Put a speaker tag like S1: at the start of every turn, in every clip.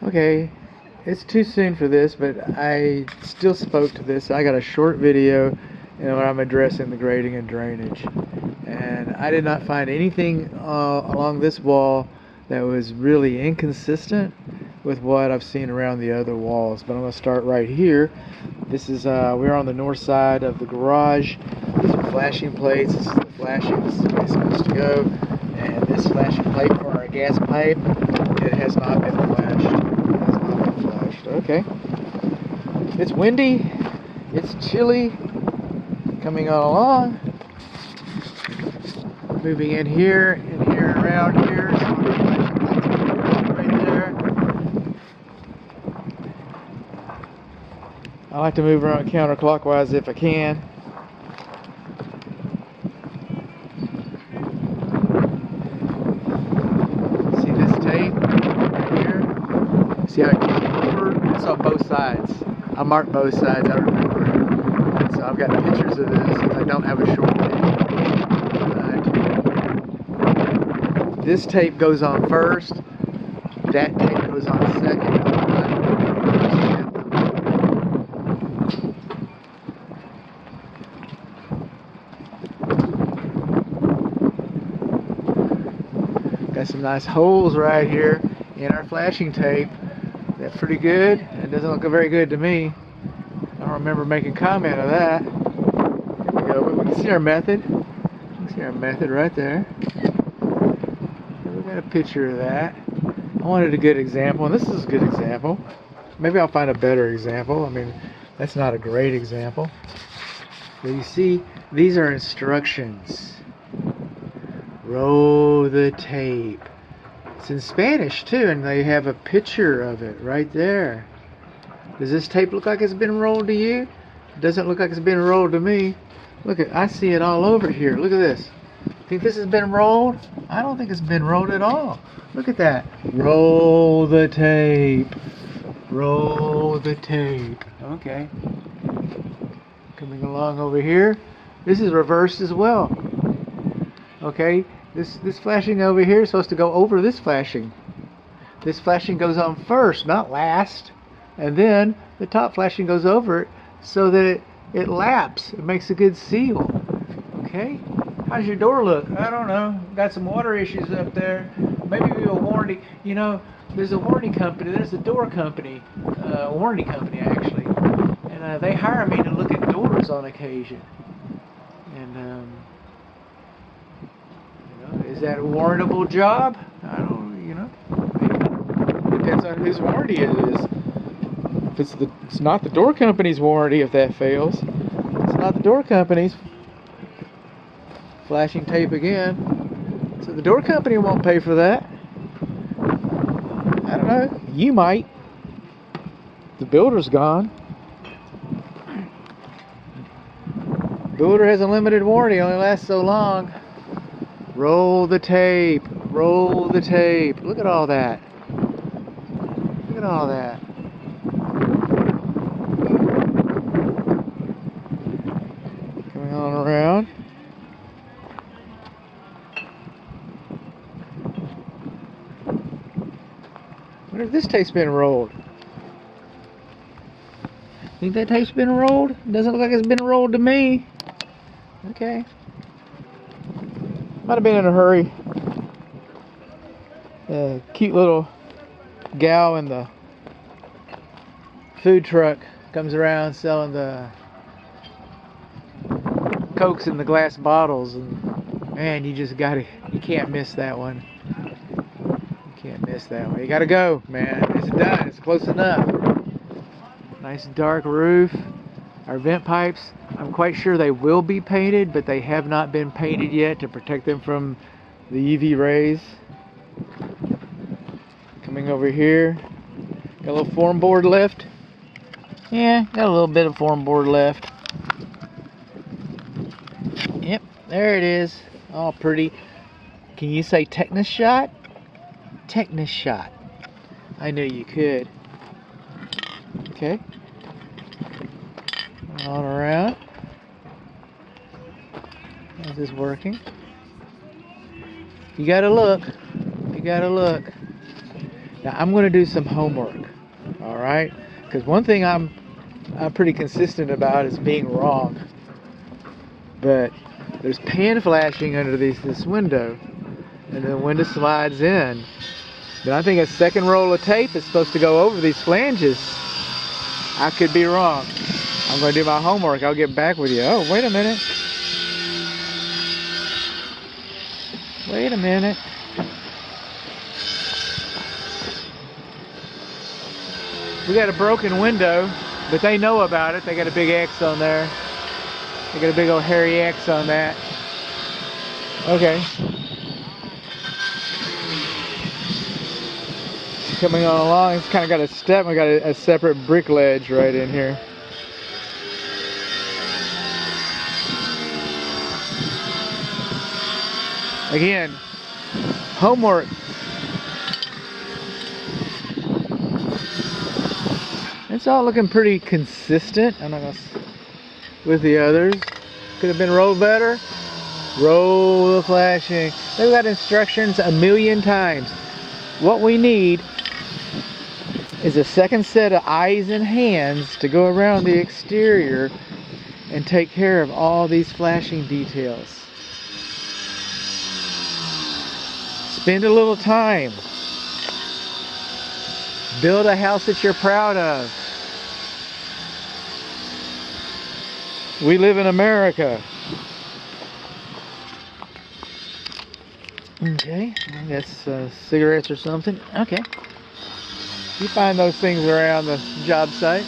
S1: Okay, it's too soon for this, but I still spoke to this. I got a short video, where I'm addressing the grading and drainage, and I did not find anything along this wall that was really inconsistent with what I've seen around the other walls. But I'm going to start right here. This is we're on the north side of the garage. These are flashing plates. This is the flashing. This is the way it's supposed to go. And this flashing plate for our gas pipe, it has not been flashed. It has not been flashed. Okay. It's windy. It's chilly. Coming on along. Moving in here, around here. Right there. I like to move around counterclockwise if I can. See this tape right here? See how it goes over? It's on both sides. I marked both sides, I remember. So I've got pictures of this if I don't have a short tape. This tape goes on first. That tape goes on second. Got some nice holes right here in our flashing tape. That's pretty good. It doesn't look very good to me. I don't remember making comment of that. Here we go. We can see our method. We can see our method right there. We got a picture of that. I wanted a good example, and this is a good example. Maybe I'll find a better example. I mean, that's not a great example. But you see, these are instructions. Roll the tape. It's in Spanish too, and they have a picture of it right there. Does this tape look like it's been rolled to you? It doesn't look like it's been rolled to me. Look at, I see it all over here. Look at this. Think this has been rolled? I don't think it's been rolled at all. Look at that. Roll the tape. Roll the tape. Okay. Coming along over here. This is reversed as well. Okay. This flashing over here is supposed to go over this flashing. This flashing goes on first, not last. And then the top flashing goes over it so that it laps. It makes a good seal. Okay. How's your door look? I don't know. Got some water issues up there. Maybe a warranty. You know, there's a warranty company. There's a door company, a warranty company actually, and they hire me to look at doors on occasion. And is that a warrantable job? I don't. Depends on whose warranty it is. If it's not the door company's warranty. If that fails, it's not the door company's. Flashing tape again. So the door company won't pay for that. I don't know. You might. The builder's gone. Builder has a limited warranty. Only lasts so long. Roll the tape. Roll the tape. Look at all that. Look at all that. Coming on around. I wonder if this tape's been rolled. Think that tape's been rolled? Doesn't look like it's been rolled to me. Okay. Might have been in a hurry. A cute little gal in the food truck comes around selling the Cokes in the glass bottles, and man, you can't miss that one. Can't miss that one. You gotta go, man. It's done. It's close enough. Nice dark roof. Our vent pipes, I'm quite sure they will be painted, but they have not been painted yet to protect them from the UV rays. Coming over here. Got a little form board left. Yeah, got a little bit of form board left. Yep, there it is. All pretty. Can you say tetanus shot? Tetanus shot. I knew you could. Okay. On around. How's this working? You gotta look. You gotta look. Now I'm going to do some homework, all right? Because one thing I'm pretty consistent about is being wrong. But there's pan flashing under this window, and the window slides in. But I think a second roll of tape is supposed to go over these flanges. I could be wrong. I'm going to do my homework. I'll get back with you. Oh, wait a minute. Wait a minute. We got a broken window, but they know about it. They got a big X on there. They got a big old hairy X on that. Okay. Coming on along, it's kind of got a step. We got a separate brick ledge right in here. Again, homework. It's all looking pretty consistent. I'm not gonna with the others. Could have been rolled better. Roll the flashing. They've got instructions a million times. What we need is a second set of eyes and hands to go around the exterior and take care of all these flashing details. Spend a little time. Build a house that you're proud of. We live in America. Okay, I guess cigarettes or something. Okay. You find those things around the job site.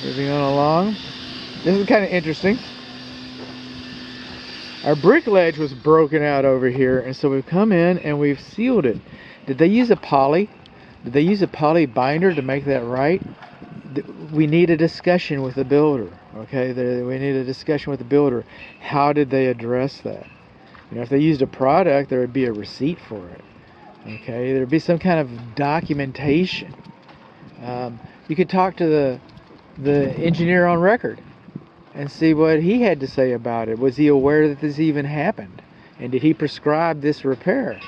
S1: Moving on along. This is kind of interesting. Our brick ledge was broken out over here, and so we've come in and we've sealed it. Did they use a poly? Did they use a poly binder to make that right? We need a discussion with the builder. Okay, we need a discussion with the builder. How did they address that? You know, if they used a product, there would be a receipt for it. Okay, there'd be some kind of documentation. You could talk to the engineer on record and see what he had to say about it. Was he aware that this even happened? And did he prescribe this repair?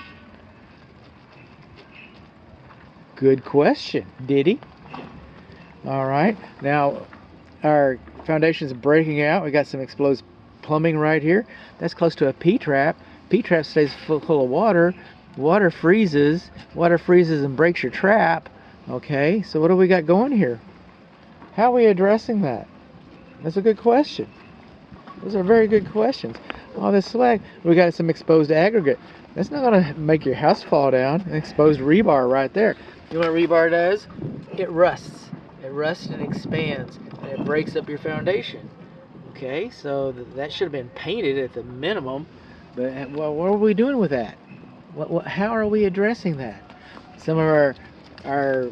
S1: Good question. Did he? All right. Now, our foundation's breaking out. We got some exposed plumbing right here. That's close to a P-trap. P-trap stays full of water. Water freezes and breaks your trap. Okay, so what do we got going here? How are we addressing that? That's a good question. Those are very good questions. All this slag, we got some exposed aggregate. That's not going to make your house fall down. An exposed rebar right there. You know what rebar does? It rusts. It rusts and expands, and it breaks up your foundation. Okay, so that should have been painted at the minimum. But well, what are we doing with that? How are we addressing that? Some of our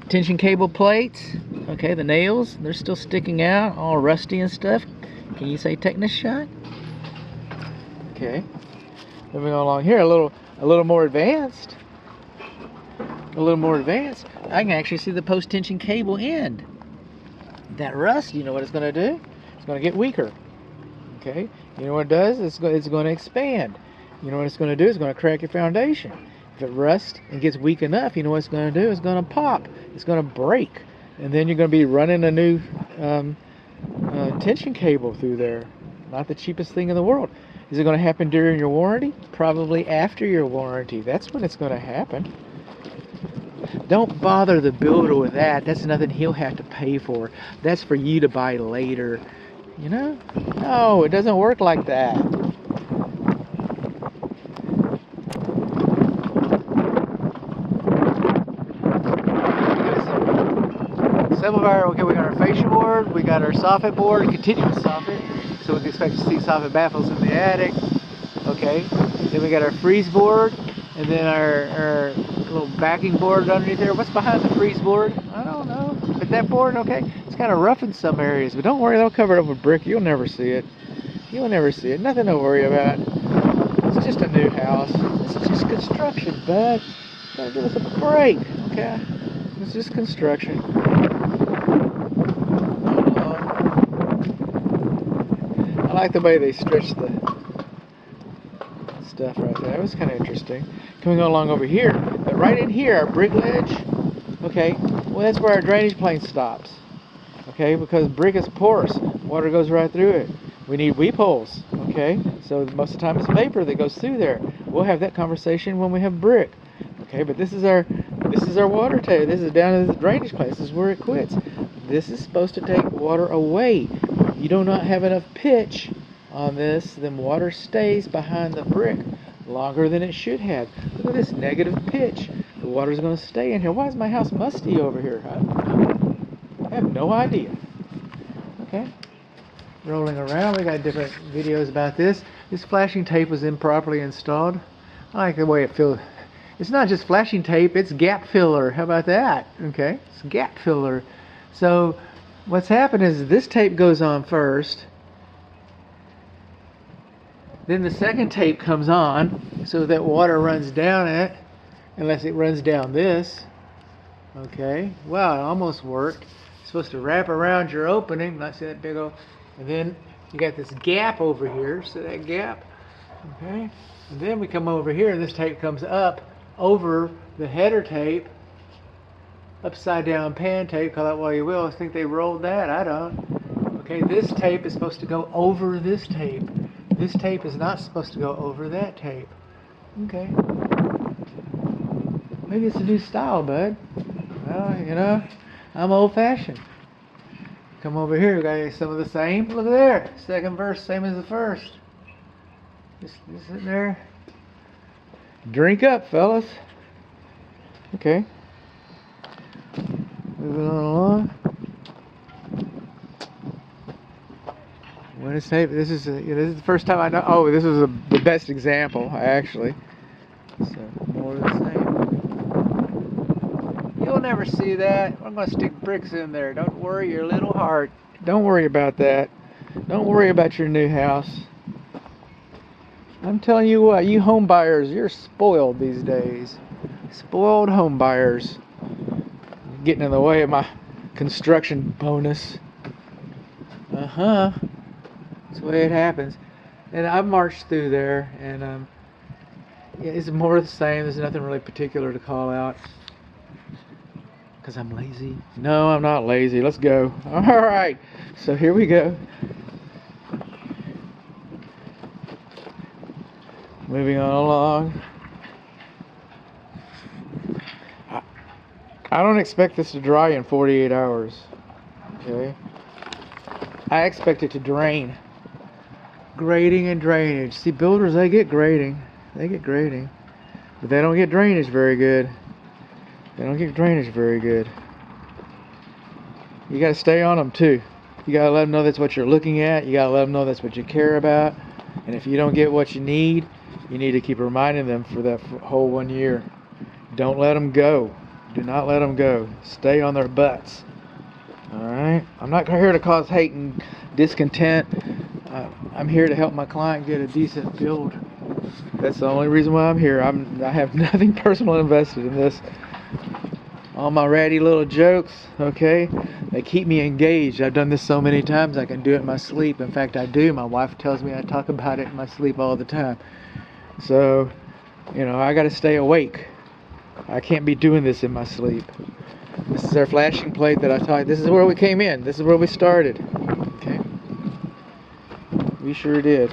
S1: tension cable plates, okay, the nails, they're still sticking out, all rusty and stuff. Can you say tetanus shot? Okay, moving along here, a little more advanced. A little more advanced. I can actually see the post tension cable end. That rust, you know what it's going to do? It's going to get weaker. Okay, you know what it does? It's going to expand. You know what it's going to do? It's going to crack your foundation. If it rusts and gets weak enough, you know what it's going to do? It's going to pop. It's going to break. And then you're going to be running a new tension cable through there. Not the cheapest thing in the world. Is it going to happen during your warranty? Probably after your warranty. That's when it's going to happen. Don't bother the builder with that. That's nothing he'll have to pay for. That's for you to buy later. You know? No, it doesn't work like that. We got our fascia board, we got our soffit board, continuous soffit, so we can expect to see soffit baffles in the attic. Okay, then we got our freeze board, and then our little backing board underneath there. What's behind the freeze board? I don't know, but that board, okay, it's kind of rough in some areas, but don't worry, they'll cover it up with brick. You'll never see it. You'll never see it. Nothing to worry about. It's just a new house. This is just construction, bud. Gotta give us a break, okay? It's just construction. I like the way they stretch the stuff right there. That was kind of interesting. Coming along over here, right in here, our brick ledge. Okay, well that's where our drainage plane stops. Okay, because brick is porous, water goes right through it. We need weep holes. Okay, so most of the time it's vapor that goes through there. We'll have that conversation when we have brick. Okay, but this is our water tank. This is down to the drainage plane. This is where it quits. This is supposed to take water away. You do not have enough pitch on this, then water stays behind the brick longer than it should have. Look at this negative pitch. The water's going to stay in here. Why is my house musty over here? I have no idea. Okay. Rolling around, we got different videos about this. This flashing tape was improperly installed. I like the way it feels. It's not just flashing tape, it's gap filler. How about that? Okay, it's gap filler. So what's happened is this tape goes on first. Then the second tape comes on so that water runs down it, unless it runs down this. Okay, well, it almost worked. It's supposed to wrap around your opening, not see that big old, and then you got this gap over here, see that gap? Okay, and then we come over here and this tape comes up over the header tape, upside down pan tape, call that what you will. I think they rolled that, I don't. Okay, this tape is supposed to go over this tape. This tape is not supposed to go over that tape. Okay. Maybe it's a new style, bud. Well, you know, I'm old-fashioned. Come over here, we got some of the same. Look at there. Second verse, same as the first. Just sitting there. Drink up, fellas. Okay. Moving on along. When it's tape, this is the first time I know. Oh, this is the best example, actually. So more of the same. You'll never see that. I'm gonna stick bricks in there. Don't worry your little heart. Don't worry about that. Don't worry about your new house. I'm telling you what, you home buyers, you're spoiled these days. Spoiled home buyers. Getting in the way of my construction bonus. That's the way it happens. And I've marched through there, and yeah, it's more of the same. There's nothing really particular to call out. Because I'm lazy. No, I'm not lazy. Let's go. All right. So here we go. Moving on along. I don't expect this to dry in 48 hours. Okay. I expect it to drain. Grading and drainage. See, builders, they get grading. They get grading. But they don't get drainage very good. They don't get drainage very good. You got to stay on them too. You got to let them know that's what you're looking at. You got to let them know that's what you care about. And if you don't get what you need to keep reminding them for that whole 1 year. Don't let them go. Do not let them go. Stay on their butts. Alright? I'm not here to cause hate and discontent. I'm here to help my client get a decent build. That's the only reason why I'm here. I have nothing personal invested in this. All my ratty little jokes, okay, they keep me engaged. I've done this so many times I can do it in my sleep. In fact, I do. My wife tells me I talk about it in my sleep all the time. So, you know, I got to stay awake. I can't be doing this in my sleep. This is our flashing plate that I taught. This is where we came in. This is where we started. Okay. We sure did.